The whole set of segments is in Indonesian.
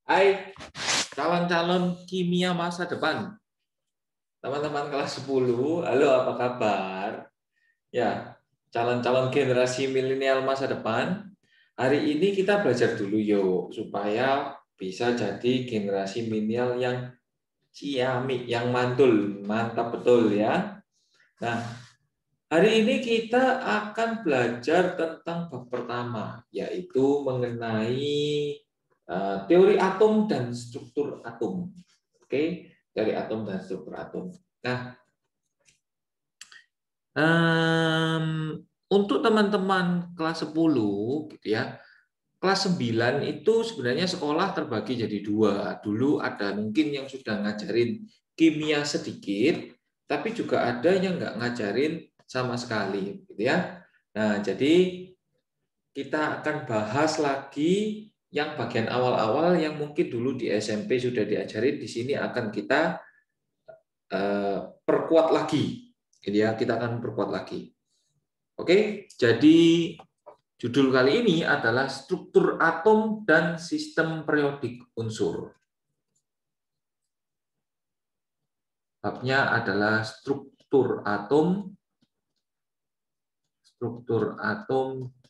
Hai, calon-calon kimia masa depan. Teman-teman kelas 10, halo apa kabar? Ya, calon-calon generasi milenial masa depan. Hari ini kita belajar dulu yuk, supaya bisa jadi generasi milenial yang ciamik, yang mantul. Mantap betul ya. Nah, hari ini kita akan belajar tentang bab pertama, yaitu mengenai teori atom dan struktur atom. Oke, dari atom dan struktur atom. Nah, untuk teman-teman kelas 10 gitu ya, kelas 9 itu sebenarnya sekolah terbagi jadi dua. Dulu ada mungkin yang sudah ngajarin kimia sedikit, tapi juga ada yang nggak ngajarin sama sekali, gitu ya. Nah, jadi kita akan bahas lagi yang bagian awal-awal yang mungkin dulu di SMP sudah diajarin, di sini akan kita perkuat lagi, gitu ya. Kita akan perkuat lagi. Oke, jadi judul kali ini adalah struktur atom dan sistem periodik unsur. Babnya adalah struktur atom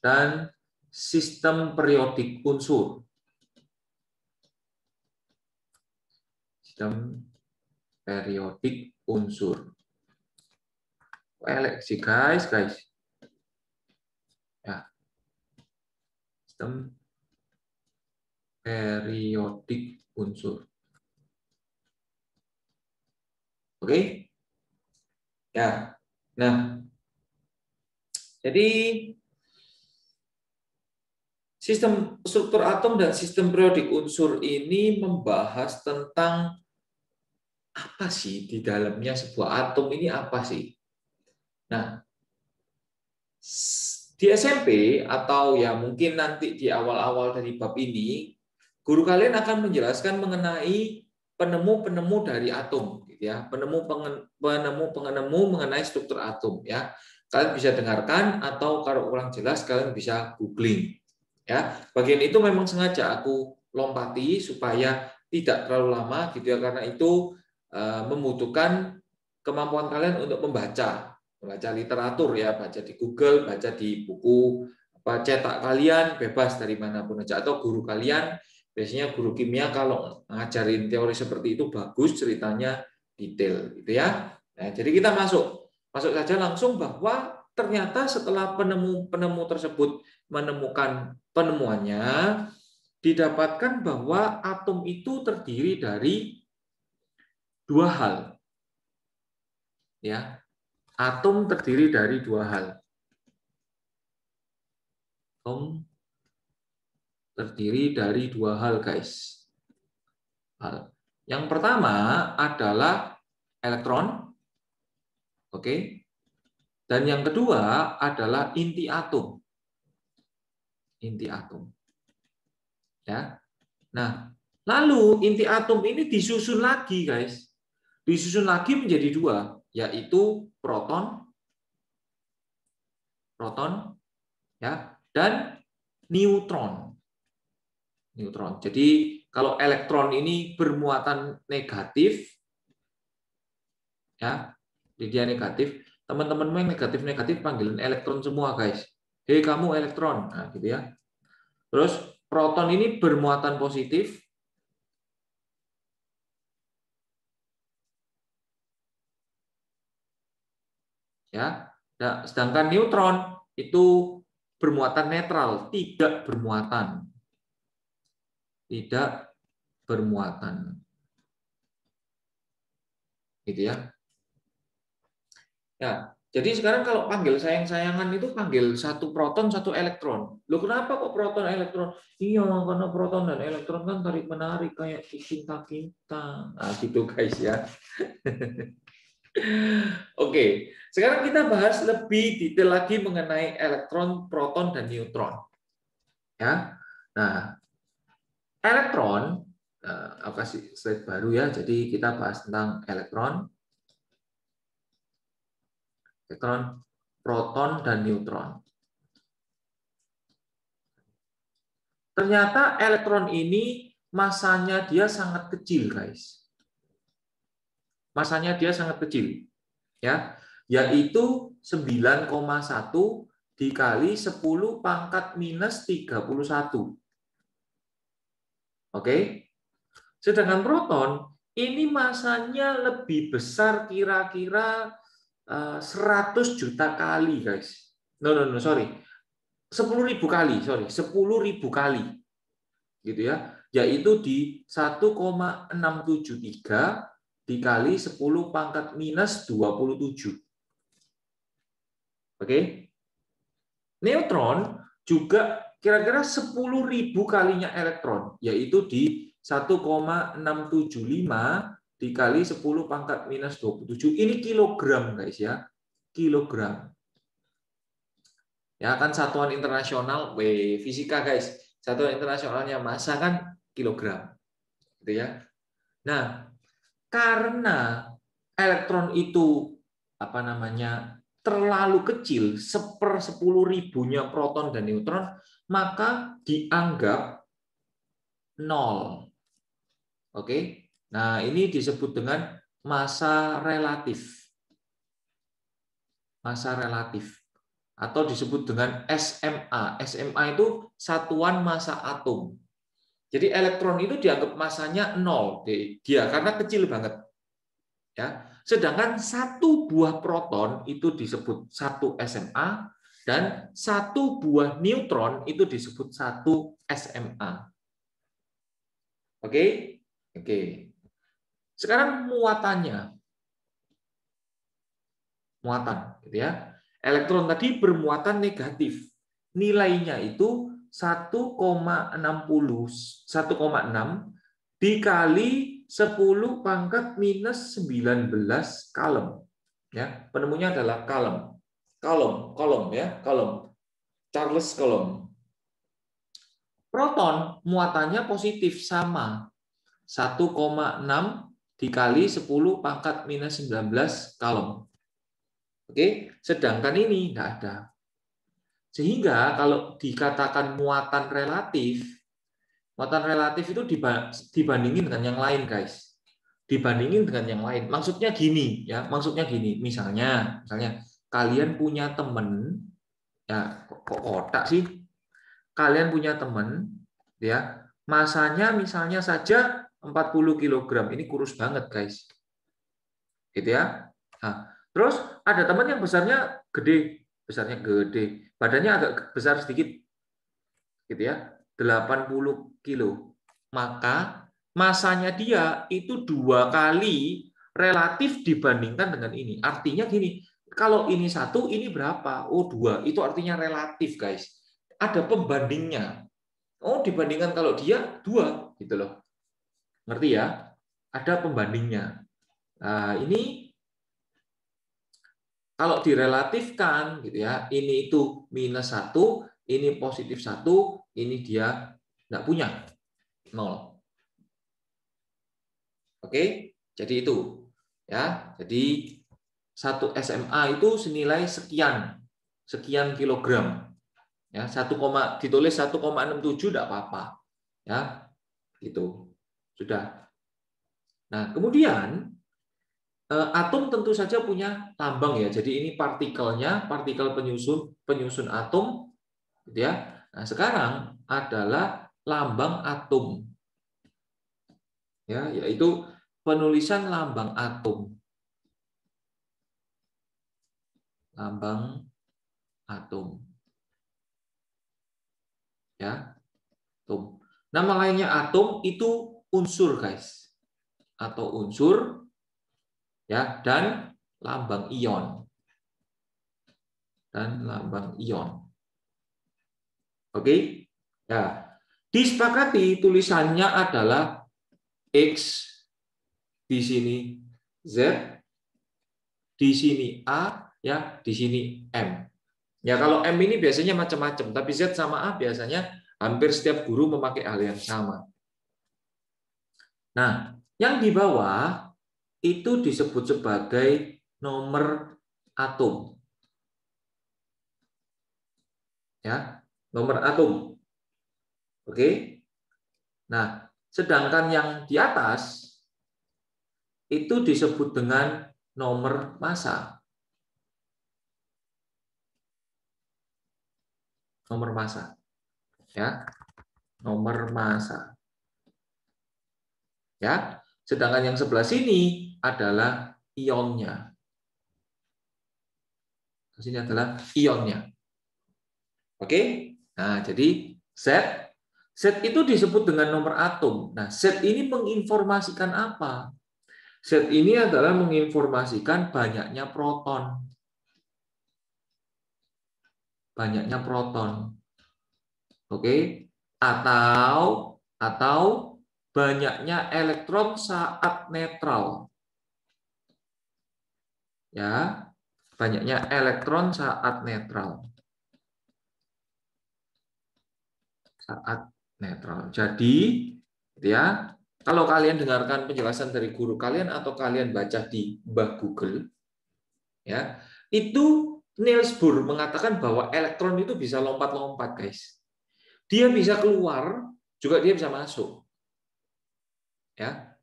dan sistem periodik unsur. Sistem periodik unsur. Elek sih guys. Ya. Sistem periodik unsur. Oke? Ya. Nah, jadi sistem struktur atom dan sistem periodik unsur ini membahas tentang apa sih di dalamnya sebuah atom ini apa sih? Nah, di SMP atau ya mungkin nanti di awal-awal dari bab ini, guru kalian akan menjelaskan mengenai penemu-penemu dari atom, gitu ya, penemu-penemu mengenai struktur atom, ya. Kalian bisa dengarkan atau kalau kurang jelas kalian bisa googling, ya. Bagian itu memang sengaja aku lompati supaya tidak terlalu lama, gitu ya, karena itu membutuhkan kemampuan kalian untuk membaca literatur ya, baca di Google, baca di buku cetak kalian, bebas dari manapun aja, atau guru kalian. Biasanya guru kimia kalau ngajarin teori seperti itu bagus, ceritanya detail gitu ya. Nah, jadi kita masuk saja langsung bahwa ternyata setelah penemu tersebut menemukan penemuannya, didapatkan bahwa atom itu terdiri dari dua hal. Ya, atom terdiri dari dua hal. Atom terdiri dari dua hal, guys. Yang pertama adalah elektron, oke. Dan yang kedua adalah inti atom. Inti atom. Ya. Nah, lalu inti atom ini disusun lagi, guys. Disusun lagi menjadi dua, yaitu proton, ya, dan neutron. Jadi kalau elektron ini bermuatan negatif, ya, dia negatif. Teman-teman yang negatif panggilan elektron semua, guys. Hei kamu elektron, nah, gitu ya. Terus proton ini bermuatan positif, ya. Nah, sedangkan neutron itu bermuatan netral, tidak bermuatan. Gitu ya. Ya, jadi sekarang kalau panggil sayang-sayangan itu panggil satu proton, satu elektron. Loh kenapa kok proton, elektron? Iya, karena proton dan elektron kan tarik-menarik kayak di cinta-cinta. Nah, gitu guys ya. Oke, sekarang kita bahas lebih detail lagi mengenai elektron, proton, dan neutron. Ya, nah elektron, aku kasih slide baru ya. Jadi kita bahas tentang elektron, proton, dan neutron. Ternyata elektron ini masanya dia sangat kecil, guys. Masanya dia sangat kecil. Ya, yaitu 9,1 dikali 10 pangkat minus 31. Oke. Sedangkan proton ini masanya lebih besar, kira-kira 100 juta kali, guys. No, sorry. 10.000 kali, sorry. 10.000 kali. Gitu ya. Yaitu di 1,673 dikali 10 pangkat minus 27. Oke. Neutron juga kira-kira 10.000 kalinya elektron, yaitu di 1,675 dikali 10 pangkat minus 27. Ini kilogram, guys ya. Kilogram. Ya kan satuan internasional fisika, guys. Satuan internasionalnya massa kan kilogram. Gitu ya. Nah, karena elektron itu apa namanya terlalu kecil, 1/10.000-nya proton dan neutron, maka dianggap 0. Oke. Nah, ini disebut dengan massa relatif. Massa relatif. Atau disebut dengan SMA. SMA itu satuan massa atom. Jadi elektron itu dianggap masanya 0. Dia karena kecil banget. Ya. Sedangkan satu buah proton itu disebut 1 SMA dan satu buah neutron itu disebut 1 SMA. Oke? Oke. Sekarang muatannya. Muatan, gitu ya. Elektron tadi bermuatan negatif. Nilainya itu 1,6 dikali 10 pangkat minus 19 kalem. Ya, penemunya adalah kalem. Kolom ya, kolom. Charles Coulomb. Proton muatannya positif sama. 1,6 dikali 10 pangkat minus 19 kalem. Oke, sedangkan ini tidak ada. Sehingga kalau dikatakan muatan relatif itu dibandingin dengan yang lain, guys. Dibandingin dengan yang lain. Maksudnya gini, ya. Maksudnya gini. Misalnya kalian punya teman, ya kok kotak sih? Kalian punya teman, ya, masanya misalnya saja 40 kg. Ini kurus banget, guys. Gitu ya. Nah, terus ada teman yang besarnya gede, badannya agak besar sedikit, gitu ya, 80 kilo. Maka masanya dia itu 2 kali relatif dibandingkan dengan ini. Artinya gini, kalau ini 1, ini berapa? Oh 2, itu artinya relatif, guys. Ada pembandingnya. Oh dibandingkan kalau dia 2, gitu loh. Ngerti ya? Ada pembandingnya. Nah, ini kalau direlatifkan gitu ya, ini itu -1, ini +1, ini dia nggak punya 0. Oke, jadi itu ya. Jadi 1 SMA itu senilai sekian kilogram. Ya, ditulis 1,67 tidak apa-apa. Ya, gitu. Sudah. Nah, kemudian atom tentu saja punya lambang ya. Jadi ini partikelnya, partikel penyusun atom, gitu ya. Nah, sekarang adalah lambang atom, ya, yaitu penulisan lambang atom, lambang atom, ya, atom. Nama lainnya atom itu unsur, guys, atau unsur, ya, dan lambang ion, Oke, ya. Disepakati tulisannya adalah X, di sini Z, di sini A, ya, di sini M. Ya, kalau M ini biasanya macam-macam, tapi Z sama A biasanya hampir setiap guru memakai hal yang sama. Nah, yang di bawah itu disebut sebagai nomor atom. Ya, nomor atom. Oke. Nah, Sedangkan yang di atas itu disebut dengan nomor massa. Nomor massa. Ya. Nomor massa. Ya. Sedangkan yang sebelah sini adalah ionnya. Di sini adalah ionnya. Oke? Nah, jadi Z itu disebut dengan nomor atom. Nah, Z ini menginformasikan apa? Z ini adalah menginformasikan banyaknya proton. Banyaknya proton. Oke? Atau banyaknya elektron saat netral. Ya, banyaknya elektron saat netral. Saat netral. Jadi, ya, kalau kalian dengarkan penjelasan dari guru kalian atau kalian baca di Mbah Google, ya, itu Niels Bohr mengatakan bahwa elektron itu bisa lompat-lompat, guys. Dia bisa keluar, juga dia bisa masuk. Ya.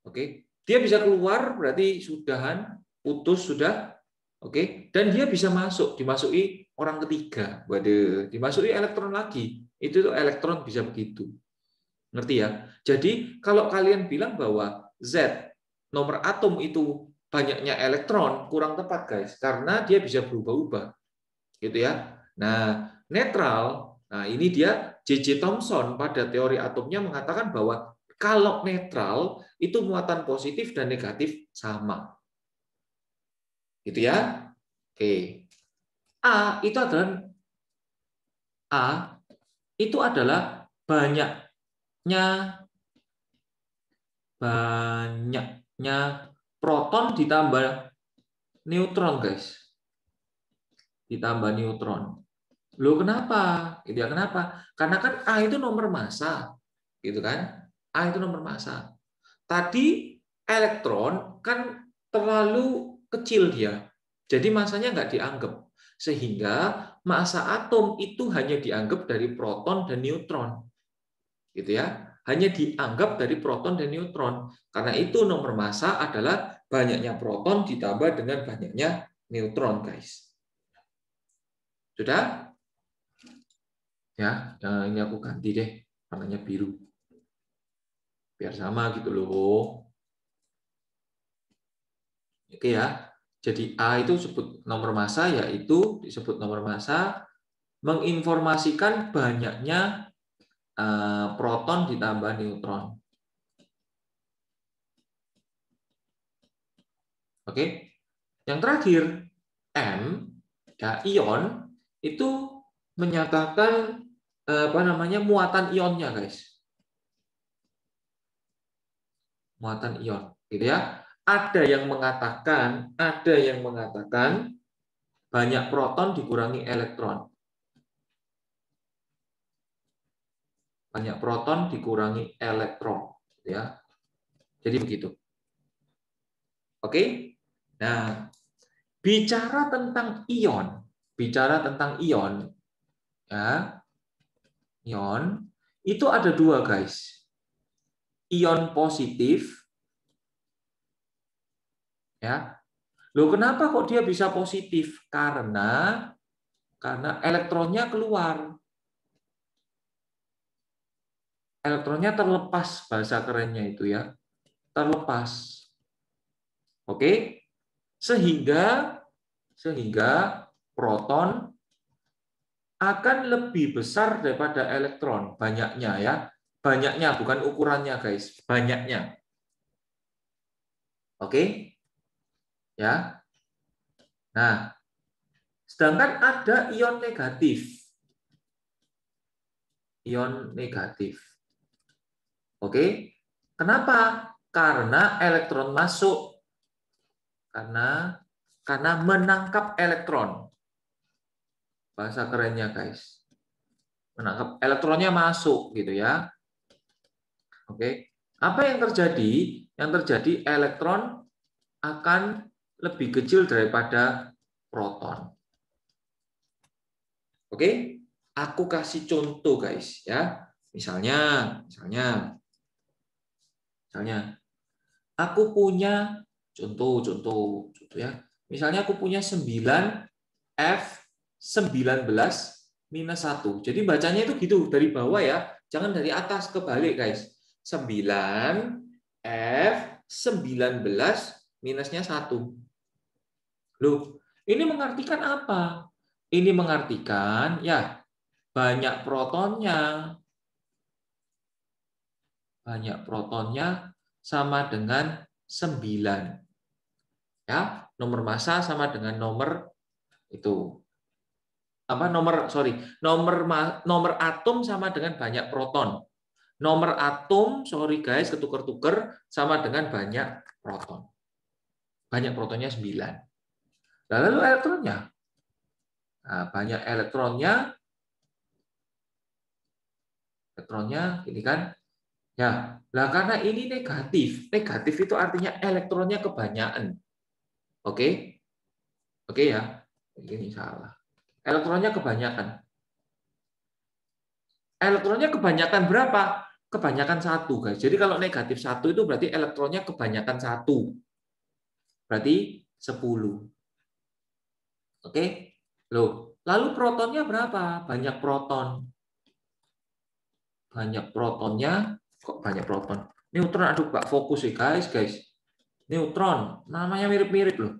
Oke. Dia bisa keluar berarti sudahan, putus sudah. Oke. Dan dia bisa masuk, dimasuki orang ketiga. Waduh, dimasuki elektron lagi. Itu tuh elektron bisa begitu. Ngerti ya? Jadi kalau kalian bilang bahwa Z nomor atom itu banyaknya elektron, kurang tepat, guys, karena dia bisa berubah-ubah. Gitu ya. Nah, netral, nah ini dia J.J. Thomson pada teori atomnya mengatakan bahwa kalau netral itu muatan positif dan negatif sama. Gitu ya. Oke. A itu adalah banyaknya proton ditambah neutron, guys. Ditambah neutron. Loh, kenapa? Gitu ya, kenapa? Karena kan A itu nomor massa. Gitu kan? A itu nomor massa. Tadi elektron kan terlalu kecil dia. Jadi massanya nggak dianggap. Sehingga massa atom itu hanya dianggap dari proton dan neutron. Gitu ya. Hanya dianggap dari proton dan neutron. Karena itu nomor massa adalah banyaknya proton ditambah dengan banyaknya neutron, guys. Sudah? Ya, ini aku ganti deh. Warnanya biru. Biar sama gitu loh. Oke ya. Jadi A itu disebut nomor massa, yaitu disebut nomor massa menginformasikan banyaknya proton ditambah neutron. Oke. Yang terakhir, M, ya, ion itu menyatakan muatan ionnya, guys. Muatan ion, gitu ya. Ada yang mengatakan banyak proton dikurangi elektron. Banyak proton dikurangi elektron, ya. Jadi begitu. Oke. Nah, bicara tentang ion, ya. Ion itu ada dua, guys. Ion positif, ya. Loh, kenapa kok dia bisa positif? Karena elektronnya keluar. Elektronnya terlepas, bahasa kerennya itu ya. Terlepas. Oke? Sehingga proton akan lebih besar daripada elektron, banyaknya ya. Banyaknya bukan ukurannya, guys, banyaknya. Oke? Ya. Nah, sedangkan ada ion negatif. Ion negatif. Oke? Kenapa? Karena elektron masuk. Karena menangkap elektron. Bahasa kerennya, guys. Menangkap elektronnya masuk gitu ya. Oke. Apa yang terjadi? Yang terjadi elektron akan lebih kecil daripada proton. Oke? Aku kasih contoh, guys, ya. Misalnya Misalnya, aku punya contoh ya. Misalnya aku punya 9F19 minus 1. Jadi bacanya itu gitu dari bawah ya, jangan dari atas kebalik guys. 9F19 minusnya 1. Loh, ini mengartikan apa? Ini mengartikan ya banyak protonnya. Banyak protonnya sama dengan 9. Ya, nomor massa sama dengan nomor itu. Nomor atom sama dengan banyak proton. Nomor atom, sorry guys, ketuker-tuker sama dengan banyak proton. Banyak protonnya 9. Lalu elektronnya. Nah, banyak elektronnya ini kan. Ya, nah karena ini negatif. Negatif itu artinya elektronnya kebanyakan. Oke? Oke ya. Ini salah. Elektronnya kebanyakan. Elektronnya kebanyakan berapa? Kebanyakan 1, guys. Jadi kalau negatif 1 itu berarti elektronnya kebanyakan 1. Berarti 10. Oke? Loh, lalu protonnya berapa? Banyak proton. Banyak protonnya, kok banyak proton? Neutron, aduh Pak, fokus sih guys. Neutron, namanya mirip-mirip loh.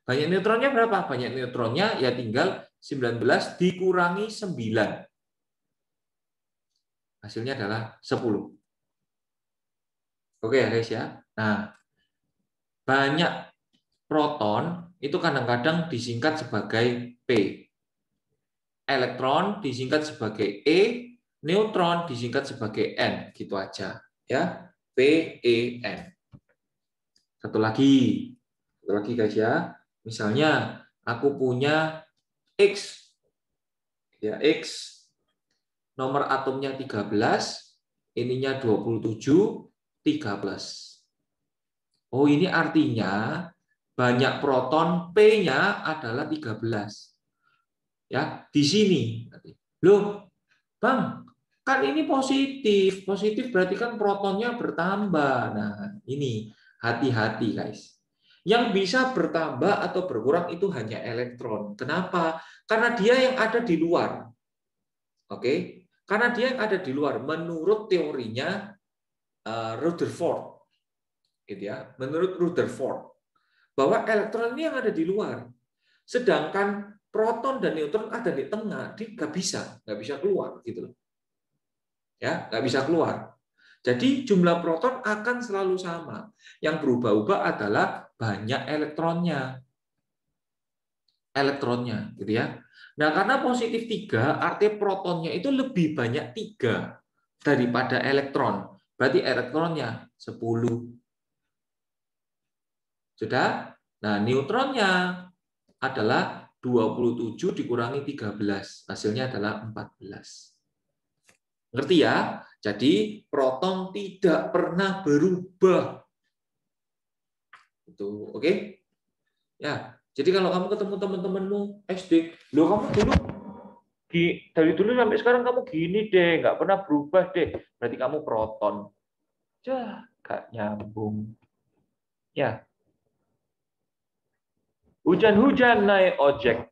Banyak neutronnya berapa? Banyak neutronnya ya tinggal 19 dikurangi 9. Hasilnya adalah 10. Oke ya guys ya. Nah, banyak proton itu kadang-kadang disingkat sebagai P. Elektron disingkat sebagai E, neutron disingkat sebagai N, gitu aja ya. P, E, N. Satu lagi guys ya. Misalnya aku punya X. Ya, X. Nomor atomnya 13, ininya 27, 13. Oh, ini artinya banyak proton P-nya adalah 13. Ya, di sini. Loh, Bang, kan ini positif. Positif berarti kan protonnya bertambah. Nah, ini hati-hati, guys. Yang bisa bertambah atau berkurang itu hanya elektron. Kenapa? Karena dia yang ada di luar. Oke? Karena dia yang ada di luar menurut teorinya Rutherford. Gitu ya. Menurut Rutherford bahwa elektron ini yang ada di luar. Sedangkan proton dan neutron ada di tengah, dia nggak bisa keluar gitu loh. Ya, nggak bisa keluar. Jadi jumlah proton akan selalu sama. Yang berubah-ubah adalah banyak elektronnya. Gitu ya. Nah, karena positif 3, artinya protonnya itu lebih banyak 3 daripada elektron. Berarti elektronnya 10. Sudah? Nah, neutronnya adalah 27 dikurangi 13. Hasilnya adalah 14. Ngerti ya? Jadi proton tidak pernah berubah. Itu, oke? Ya. Jadi kalau kamu ketemu teman-temanmu SD, loh kamu dulu dari dulu sampai sekarang kamu gini deh, nggak pernah berubah deh. Berarti kamu proton. Jah, nggak nyambung. Ya. Hujan-hujan naik ojek.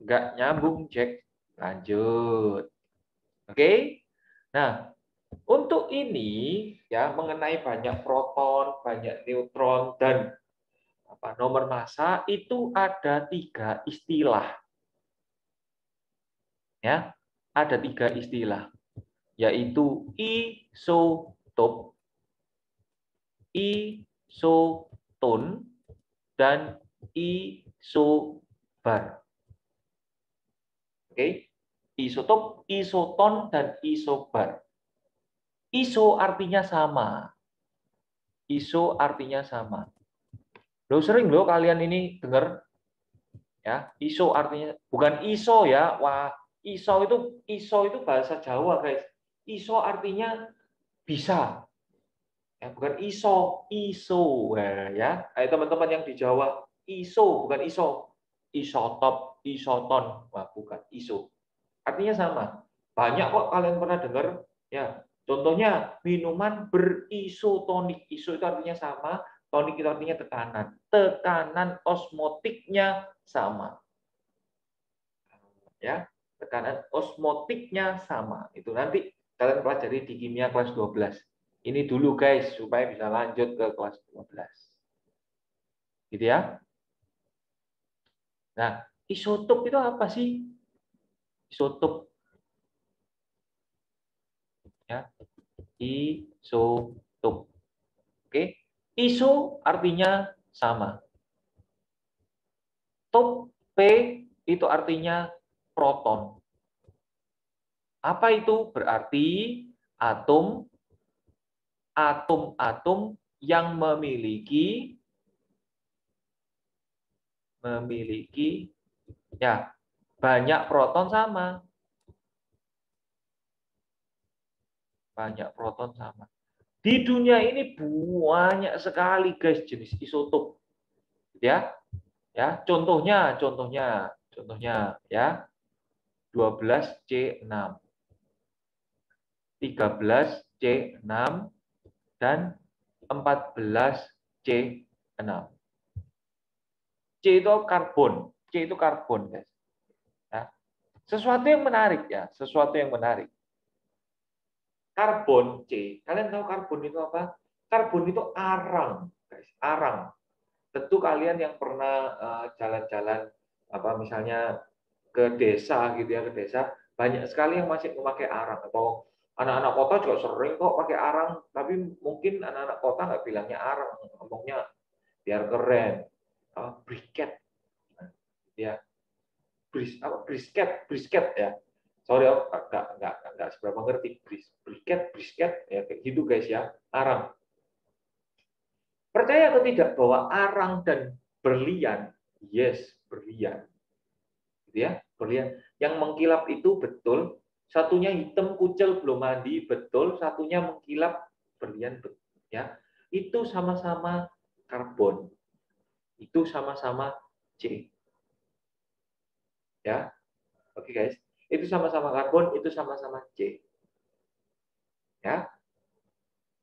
Nggak nyambung, Jack. Lanjut. Oke? Nah, untuk ini ya mengenai banyak proton, banyak neutron dan nomor massa itu ada 3 istilah. Ya, ada 3 istilah, yaitu isotop, isoton, dan isobar. Oke, isotop, isoton, dan isobar. Iso artinya sama. Iso artinya sama. Lo sering lo kalian ini dengar ya, iso artinya bukan iso ya. Wah, iso itu bahasa Jawa, guys. Iso artinya bisa. Ya, bukan iso, iso. Nah, ya. Ayo teman-teman yang di Jawa, iso bukan iso. Isotop, isoton. Wah, bukan iso. Artinya sama. Banyak kok kalian pernah dengar ya. Contohnya minuman berisotonik. Iso itu artinya sama, tonik itu artinya tekanan. Tekanan osmotiknya sama. Ya, tekanan osmotiknya sama. Itu nanti kalian pelajari di kimia kelas 12. Ini dulu guys supaya bisa lanjut ke kelas 12. Gitu ya. Nah, isotop itu apa sih? Isotop ya. Isotop. Oke. Iso artinya sama. Top P itu artinya proton. Apa itu? Berarti atom-atom yang memiliki ya banyak proton sama. Banyak proton sama. Di dunia ini banyak sekali guys jenis isotop. Ya. Ya, contohnya ya 12C6, 13C6 dan 14C6. C itu karbon, guys. Ya. Sesuatu yang menarik ya, sesuatu yang menarik. Karbon C, kalian tahu karbon itu apa? Karbon itu arang, guys, arang. Tentu kalian yang pernah jalan-jalan apa misalnya ke desa gitu ya, ke desa banyak sekali yang masih memakai arang, atau anak-anak kota juga sering kok pakai arang, tapi mungkin anak-anak kota nggak bilangnya arang, ngomongnya biar keren, briket ya, brisket ya, sorry nggak seberapa ngerti, brisket ya kayak gitu guys ya, arang. Percaya atau tidak bahwa arang dan berlian, yes, berlian, gitu ya, berlian yang mengkilap itu betul, satunya hitam kucel belum mandi betul, satunya mengkilap berlian betul, ya, itu sama-sama karbon, itu sama-sama C, ya, oke guys, itu sama-sama karbon, itu sama-sama C, ya,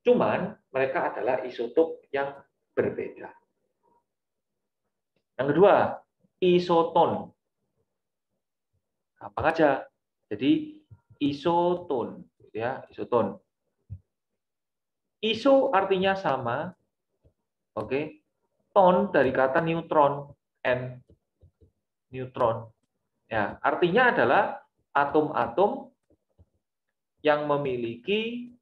cuman mereka adalah isotop yang berbeda. Yang kedua, isoton. Apa aja? Jadi isoton, ya, isoton. Iso artinya sama, oke. Ton dari kata neutron, n, neutron. Ya, artinya adalah atom-atom yang memiliki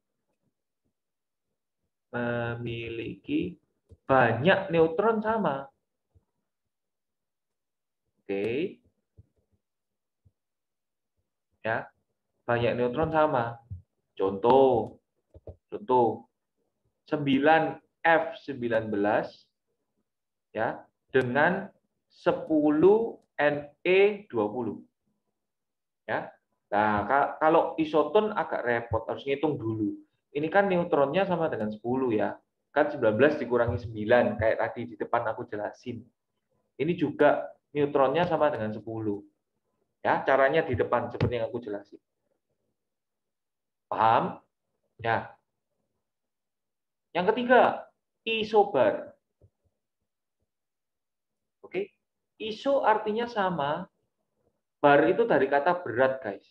banyak neutron sama. Oke. Ya, banyak neutron sama. Contoh 9F19 ya dengan 10Ne20 ya. Nah, kalau isoton agak repot, harus ngitung dulu. Ini kan neutronnya sama dengan 10 ya. Kan 19 dikurangi 9 kayak tadi di depan aku jelasin. Ini juga neutronnya sama dengan 10. Ya, caranya di depan seperti yang aku jelasin. Paham? Ya. Yang ketiga, isobar. Oke. Iso artinya sama. Bar itu dari kata berat, guys.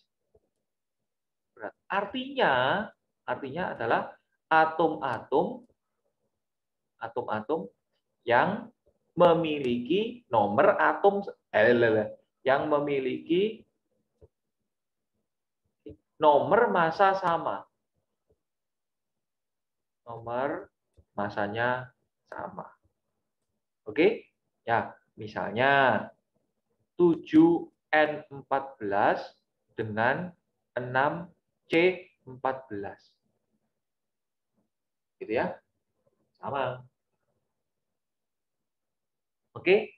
Berat. Artinya adalah atom-atom yang memiliki nomor atom yang memiliki nomor massa sama. Nomor massanya sama. Oke? Ya, misalnya 7N14 dengan 6C14. Gitu ya. Sama. Oke?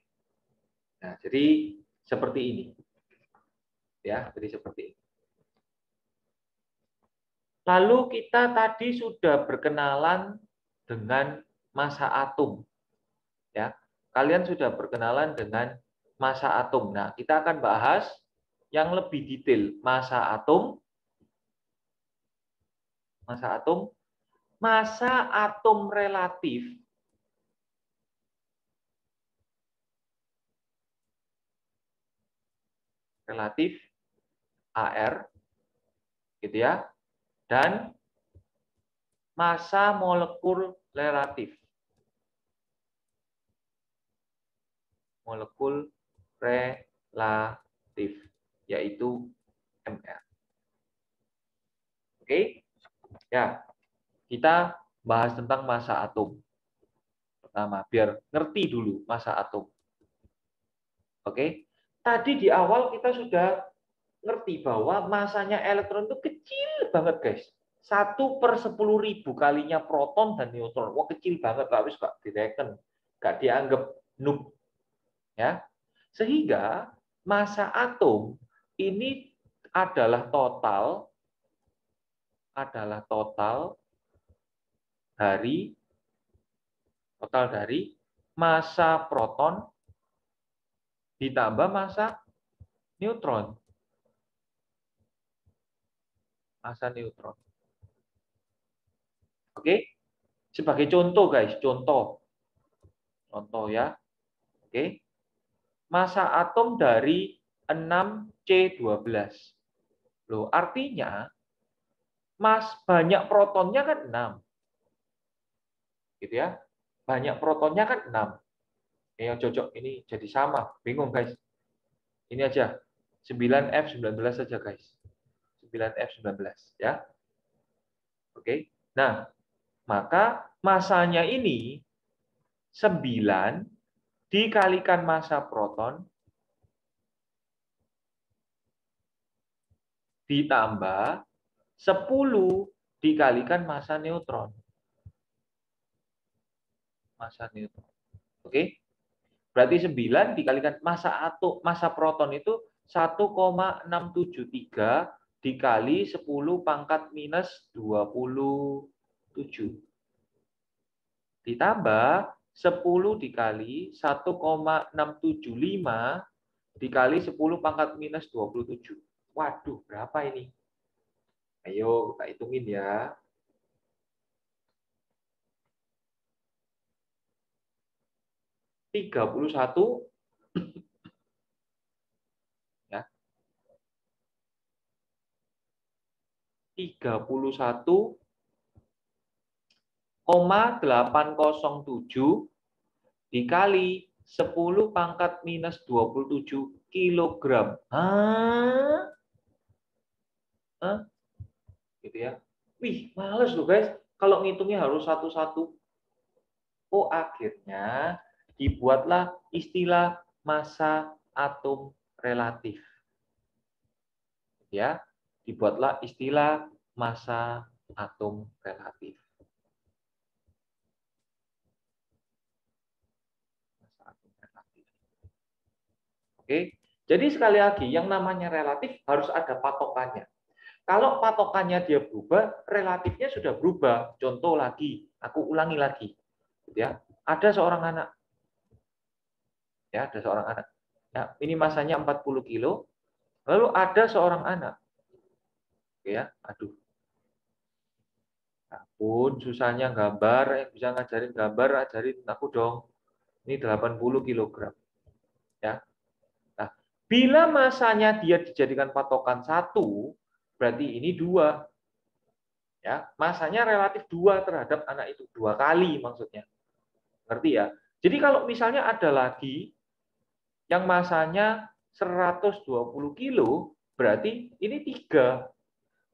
Nah, jadi seperti ini. Ya, jadi seperti ini. Lalu kita tadi sudah berkenalan dengan massa atom. Ya. Kalian sudah berkenalan dengan massa atom. Nah, kita akan bahas yang lebih detail massa atom Massa atom. Massa atom relatif AR gitu ya. Dan massa molekul relatif. Molekul relatif yaitu MR. Oke? Ya. Kita bahas tentang massa atom. Pertama, biar ngerti dulu massa atom. Oke? Tadi di awal kita sudah ngerti bahwa masanya elektron itu kecil banget, guys. 1/10.000 kalinya proton dan neutron. Wah, kecil banget, Pak. Wis gak direken. Gak dianggap noob. Ya. Sehingga massa atom ini adalah total dari massa proton ditambah massa neutron. Massa neutron. Oke? Sebagai contoh, guys, contoh ya. Oke. Massa atom dari 6C12. Loh, artinya banyak protonnya kan 6. Gitu ya. Banyak protonnya kan 6. Yang cocok ini jadi sama. Bingung, guys. Ini aja. 9F19 saja, guys. 9F19 ya. Oke. Nah, maka massanya ini 9 dikalikan massa proton ditambah 10 dikalikan massa neutron. Massa neutron. Oke? Berarti 9 dikalikan massa proton itu 1,673 dikali 10 pangkat minus 27. Ditambah 10 dikali 1,675 dikali 10 pangkat minus 27. Waduh, berapa ini? Ayo kita hitungin ya. 31 ya. 31,807 dikali 10 pangkat minus 27 kilogram. Hah? Gitu ya. Wih, males loh guys. Kalau ngitungnya harus satu-satu. Oh, akhirnya dibuatlah istilah massa atom relatif. Ya, dibuatlah istilah massa atom relatif. Massa atom relatif. Oke. Jadi sekali lagi, yang namanya relatif harus ada patokannya. Kalau patokannya dia berubah, relatifnya sudah berubah. Contoh lagi, aku ulangi lagi. Ya, ada seorang anak. Ya, ada seorang anak. Ya, ini masanya 40 kilo. Lalu ada seorang anak. Ya, aduh. Ampun, susahnya gambar, yang bisa ngajarin gambar, ajarin aku dong. Ini 80 kilogram. Ya. Nah, bila masanya dia dijadikan patokan 1, berarti ini 2. Ya, masanya relatif 2 terhadap anak itu, 2 kali maksudnya. Ngerti ya? Jadi kalau misalnya ada lagi yang masanya 120 kilo, berarti ini 3.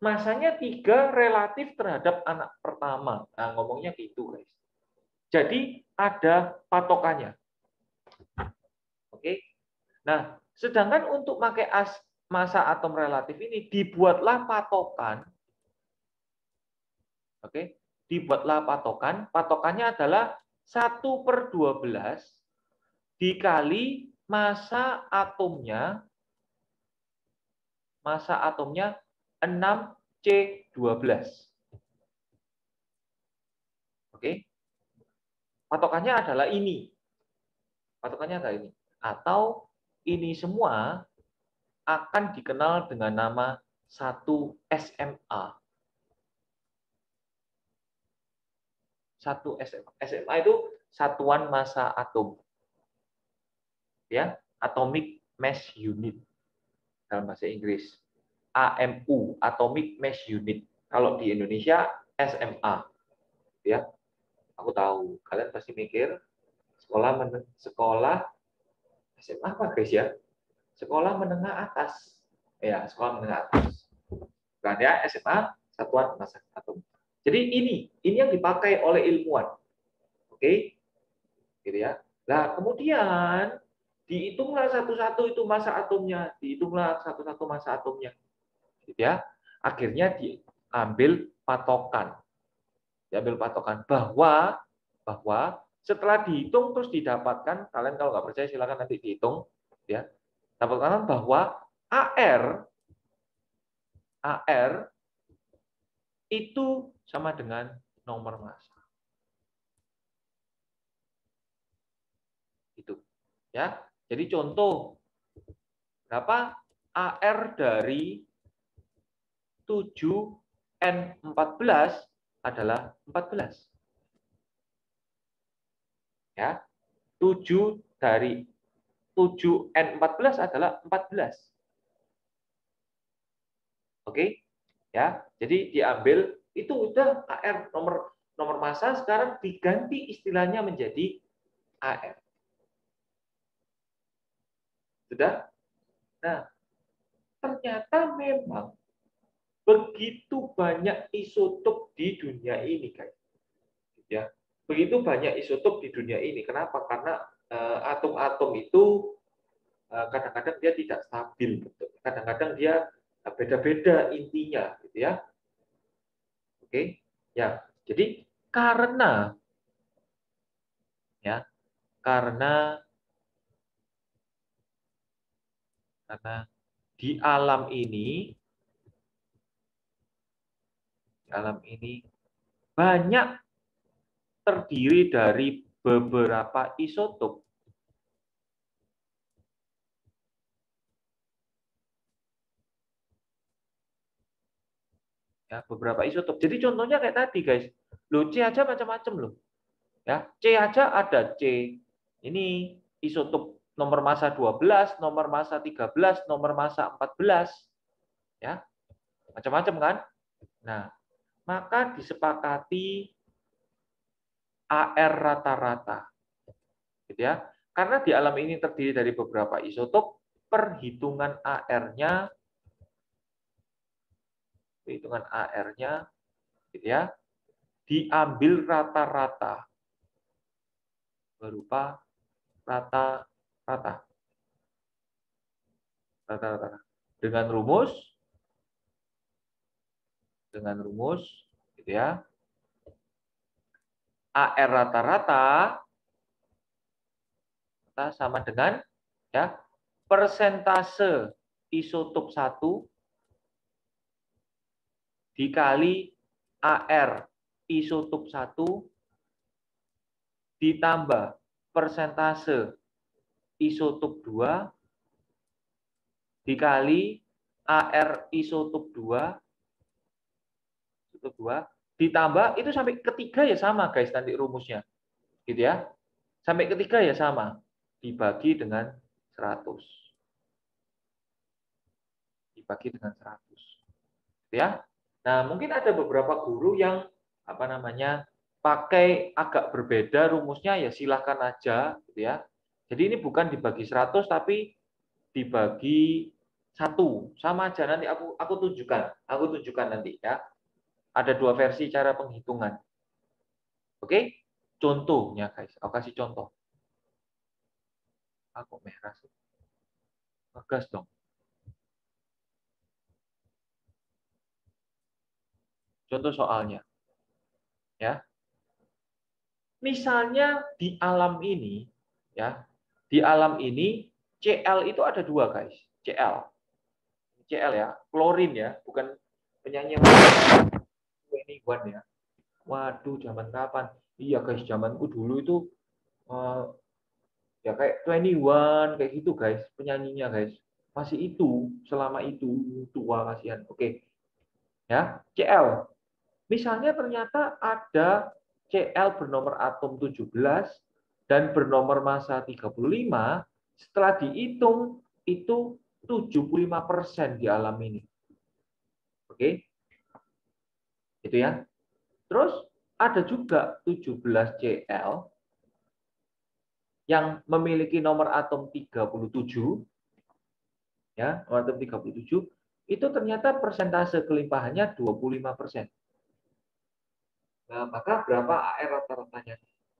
Masanya 3 relatif terhadap anak pertama. Nah, ngomongnya gitu, guys. Jadi ada patokannya. Oke. Nah, sedangkan untuk pakai massa atom relatif ini dibuatlah patokan. Oke. Dibuatlah patokan. Patokannya adalah 1/12 dikali massa atomnya 6C12. Oke. Patokannya adalah ini. Patokannya adalah ini. Atau ini semua akan dikenal dengan nama 1 SMA. Satu SMA. SMA itu satuan massa atom. Ya, atomic mass unit dalam bahasa Inggris. AMU, atomic mass unit. Kalau di Indonesia SMA. Ya. Aku tahu, kalian pasti mikir sekolah SMA apa guys ya? Sekolah menengah atas. Ya, sekolah menengah atas. Bukan ya, SMA satuan massa atom. Jadi ini yang dipakai oleh ilmuwan. Oke? Gitu ya. Nah, kemudian dihitunglah satu-satu itu massa atomnya, dihitunglah satu-satu massa atomnya. Gitu ya. Akhirnya diambil patokan. Diambil patokan bahwa setelah dihitung terus didapatkan, kalian kalau nggak percaya silakan nanti dihitung, ya. Dapatkan bahwa AR itu sama dengan nomor massa. Itu, ya. Jadi contoh berapa AR dari 7N14 adalah 14. Ya. 7 dari 7N14 adalah 14. Oke? Ya. Jadi diambil itu udah AR nomor massa, sekarang diganti istilahnya menjadi AR. Sudah? Nah, ternyata memang begitu banyak isotop di dunia ini, guys. Ya, begitu banyak isotop di dunia ini. Kenapa? Karena atom-atom itu kadang-kadang dia tidak stabil, kadang-kadang dia beda-beda intinya, gitu ya. Oke, ya. Jadi karena di alam ini banyak terdiri dari beberapa isotop. Ya, beberapa isotop. Jadi contohnya kayak tadi, guys. Loh, C aja macam-macam loh. Ya, C aja ada C. Ini isotop nomor massa 12, nomor massa 13, nomor massa 14. Ya. Macam-macam kan? Nah, maka disepakati AR rata-rata. Gitu ya. Karena di alam ini terdiri dari beberapa isotop, perhitungan AR-nya gitu ya, diambil rata-rata berupa rata-rata dengan rumus gitu ya, AR rata-rata sama dengan ya persentase isotop 1 dikali AR isotop 1 ditambah persentase isotop 2 dikali AR isotop 2 ditambah itu sampai ketiga ya sama, guys, nanti rumusnya. Gitu ya. Sampai ketiga ya sama. Dibagi dengan 100. Gitu ya. Nah, mungkin ada beberapa guru yang pakai agak berbeda rumusnya, ya silahkan aja gitu ya. Jadi ini bukan dibagi 100 tapi dibagi 1. Sama aja, nanti aku tunjukkan nanti ya. Ada 2 versi cara penghitungan. Oke? Contohnya, guys. Aku kasih contoh. Aku merah sih. Ngegas dong. Contoh soalnya. Ya. Misalnya di alam ini, ya. Di alam ini Cl itu ada 2, guys. Cl ya, klorin ya, bukan penyanyi yang ini ya. Waduh, zaman kapan? Iya, guys, zamanku dulu itu ya kayak 21 kayak gitu, guys, penyanyinya, guys. Masih itu, selama itu tua kasihan. Oke. Ya, Cl. Misalnya ternyata ada Cl bernomor atom 17 dan bernomor massa 35, setelah dihitung itu 75% di alam ini. Oke? Itu ya. Terus ada juga 17 Cl yang memiliki nomor atom 37, ya, nomor atom 37, itu ternyata persentase kelimpahannya 25%. Nah, maka berapa AR rata-ratanya?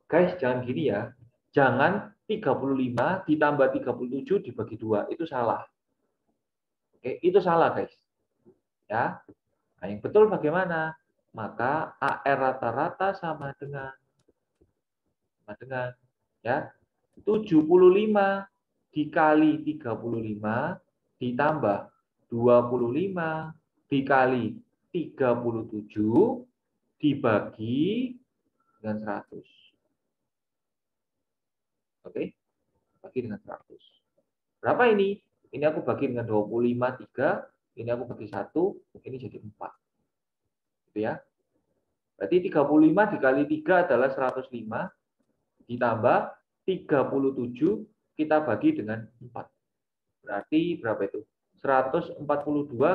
Guys, jangan gini ya. Jangan 35 ditambah 37 dibagi 2. Itu salah. Oke, itu salah, guys. Ya. Nah, yang betul bagaimana? Maka AR rata-rata sama dengan ya 75 dikali 35 ditambah 25 dikali 37 dibagi dengan 100. Oke, bagi dengan 100. Berapa ini? Ini aku bagi dengan 25, 3. Ini aku bagi 1. Ini jadi 4. Gitu ya. Berarti 35 dikali 3 adalah 105. Ditambah 37 kita bagi dengan 4. Berarti berapa itu? 142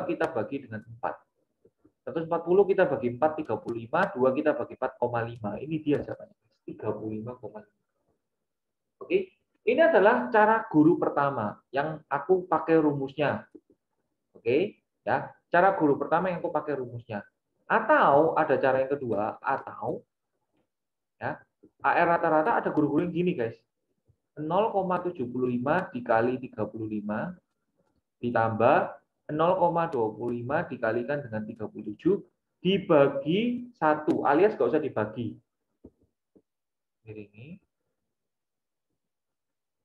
kita bagi dengan 4. 140 kita bagi 4, 35. 2 kita bagi 4,5. Ini dia jawabannya. 35,5. Oke. Ini adalah cara guru pertama yang aku pakai rumusnya. Oke, ya. Cara guru pertama yang aku pakai rumusnya. Atau ada cara yang kedua, atau ya, AR rata-rata ada guru-guru yang gini, guys. 0,75 dikali 35 ditambah 0,25 dikalikan dengan 37 dibagi 1, alias nggak usah dibagi. Ini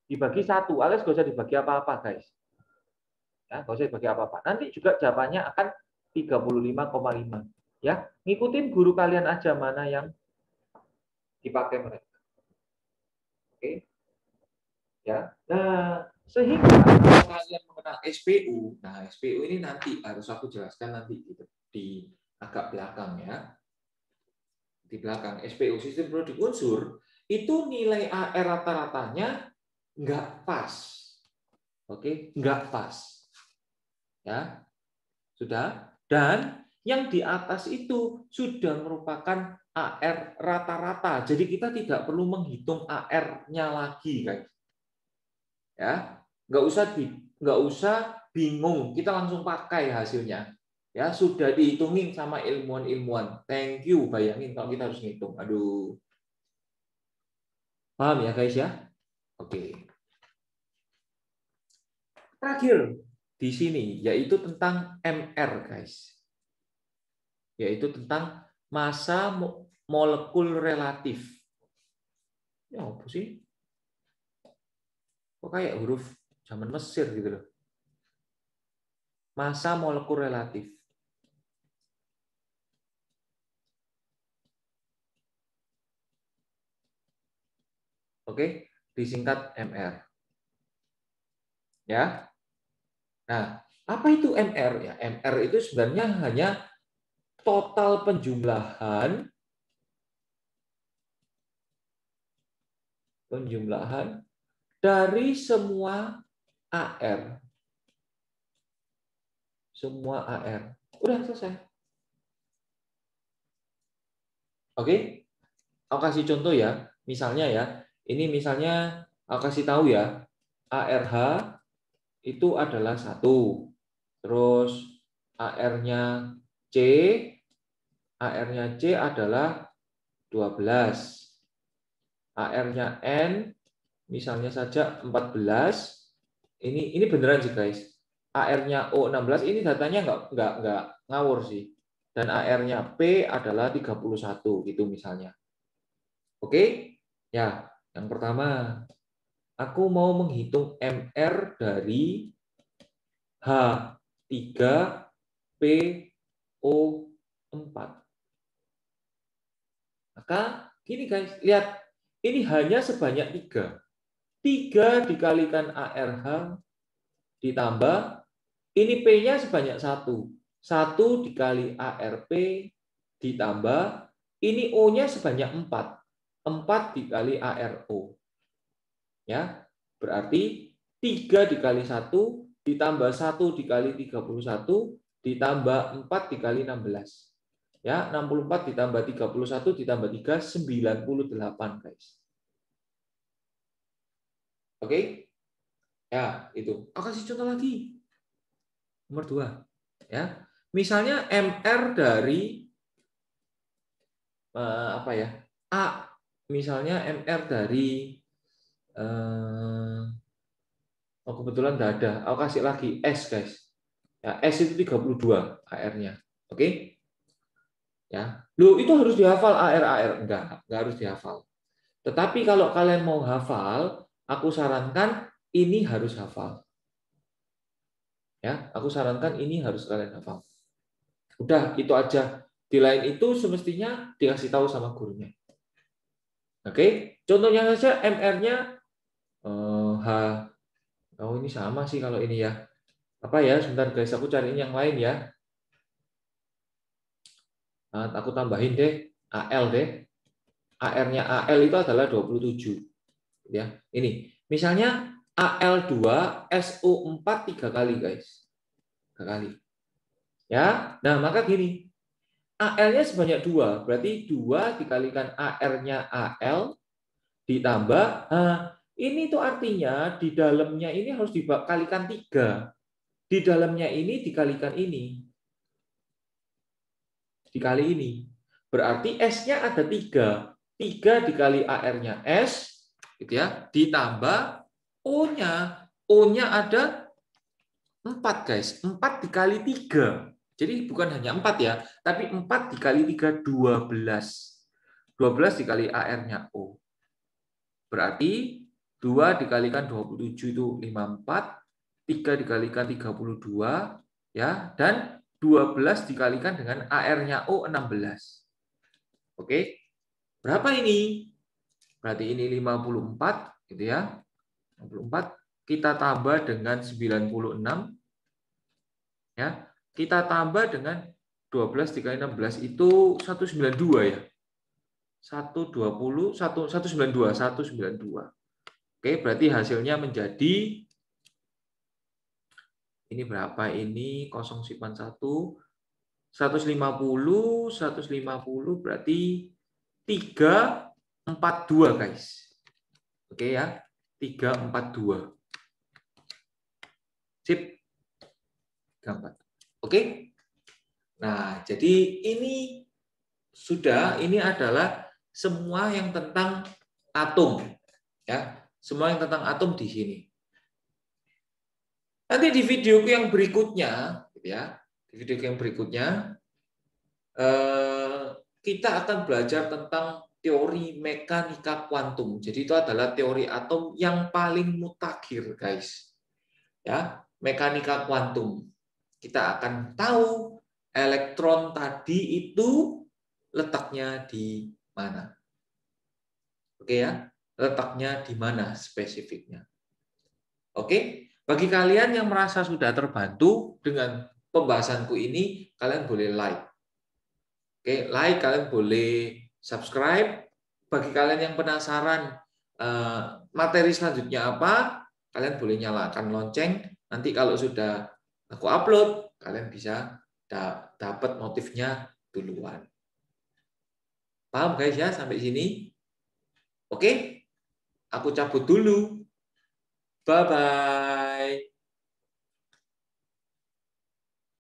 dibagi 1, alias nggak usah dibagi apa-apa, guys. Ya, nggak usah dibagi apa-apa. Nanti juga jawabannya akan 35,5. Ya, ngikutin guru kalian aja mana yang dipakai mereka. Oke. Ya. Nah, sehingga kalau kalian mengenal SPU, nah SPU ini nanti harus aku jelaskan nanti di agak belakang ya. Di belakang SPU, sistem produk unsur, itu nilai AR rata-ratanya nggak pas. Oke, nggak pas. Ya. Sudah. Dan yang di atas itu sudah merupakan AR rata-rata. Jadi kita tidak perlu menghitung AR-nya lagi, guys. Ya, nggak usah bingung, kita langsung pakai hasilnya. Ya, sudah dihitungin sama ilmuwan-ilmuwan. Thank you, bayangin kalau kita harus ngitung. Aduh. Paham ya, guys ya? Oke. Terakhir di sini yaitu tentang MR, guys. Yaitu tentang massa molekul relatif. Ya, apa sih? Kok kayak huruf zaman Mesir gitu loh. Massa molekul relatif. Oke, disingkat MR. Ya. Nah, apa itu MR? Ya, MR itu sebenarnya hanya total penjumlahan dari semua AR. Semua AR. Udah selesai. Oke? Aku kasih contoh ya. Misalnya ya, ini misalnya aku kasih tahu ya, ARH itu adalah 1. Terus AR-nya C adalah 12. AR-nya N misalnya saja 14. Ini beneran sih, guys. AR-nya O16 ini datanya nggak ngawur sih. Dan AR-nya P adalah 31 gitu misalnya. Oke? Ya, yang pertama aku mau menghitung MR dari H3PO4. Maka gini guys, lihat. Ini hanya sebanyak 3. 3 dikalikan ARH ditambah, ini P-nya sebanyak 1. 1 dikali ARP ditambah, Ini O-nya sebanyak 4. 4 dikali ARO. Ya, berarti 3 dikali 1 ditambah 1 dikali 31 ditambah 4 dikali 16. Ya, 64 ditambah 31 ditambah 3, 98, guys. Oke? Ya, itu. Aku kasih contoh lagi. Nomor 2. Ya. Misalnya MR dari apa ya? A. Misalnya MR dari oh, kebetulan nggak ada. Aku kasih lagi S, guys. Ya, S itu 32 AR-nya. Oke? Ya. Loh, itu harus dihafal AR. Enggak harus dihafal. Tetapi kalau kalian mau hafal, aku sarankan ini harus hafal. Ya, aku sarankan ini harus kalian hafal. Udah, itu aja. Di lain itu semestinya dikasih tahu sama gurunya. Oke? Contohnya saja MR-nya H. Oh, ini sama sih kalau ini ya. Apa ya? Sebentar guys, aku cariin yang lain ya. Nah, aku tambahin deh AL deh. AR-nya AL itu adalah 27. Ya, ini. Misalnya AL2 SO4 3 kali, guys. 3 kali. Ya. Nah, maka gini. AL-nya sebanyak 2, berarti 2 dikalikan AR-nya AL ditambah, nah, ini tuh artinya di dalamnya ini harus dikalikan 3. Di dalamnya ini dikalikan ini. Dikali ini. Berarti S-nya ada 3. 3 dikali AR-nya S, gitu ya, ditambah O-nya. O-nya ada 4, guys. 4 dikali 3. Jadi bukan hanya 4 ya, tapi 4 dikali 3, 12. 12 dikali AR-nya O. Berarti 2 dikalikan 27 itu 54, 3 dikalikan 32, ya, dan 12 dikalikan dengan AR-nya O 16. Oke. Berapa ini? Berarti ini 54, gitu ya. 54 kita tambah dengan 96, ya. Kita tambah dengan 12 dikali 16 itu 192 ya. 192. Oke, berarti hasilnya menjadi ini berapa ini 0,1 150 berarti 342, guys. Oke ya, 342. Sip. Gampang. Oke. Nah, jadi ini adalah semua yang tentang atom, ya. Semua yang tentang atom di sini. Nanti di videoku yang berikutnya, gitu ya, di video yang berikutnya kita akan belajar tentang teori mekanika kuantum. Jadi itu adalah teori atom yang paling mutakhir, guys. Ya, mekanika kuantum. Kita akan tahu elektron tadi itu letaknya di mana. Oke ya, letaknya di mana spesifiknya. Oke, bagi kalian yang merasa sudah terbantu dengan pembahasanku ini, kalian boleh like. Oke, like, kalian boleh subscribe. Bagi kalian yang penasaran materi selanjutnya apa, kalian boleh nyalakan lonceng. Nanti kalau sudah aku upload, kalian bisa dapat notifnya duluan. Paham guys ya sampai sini? Oke, aku cabut dulu. Bye-bye.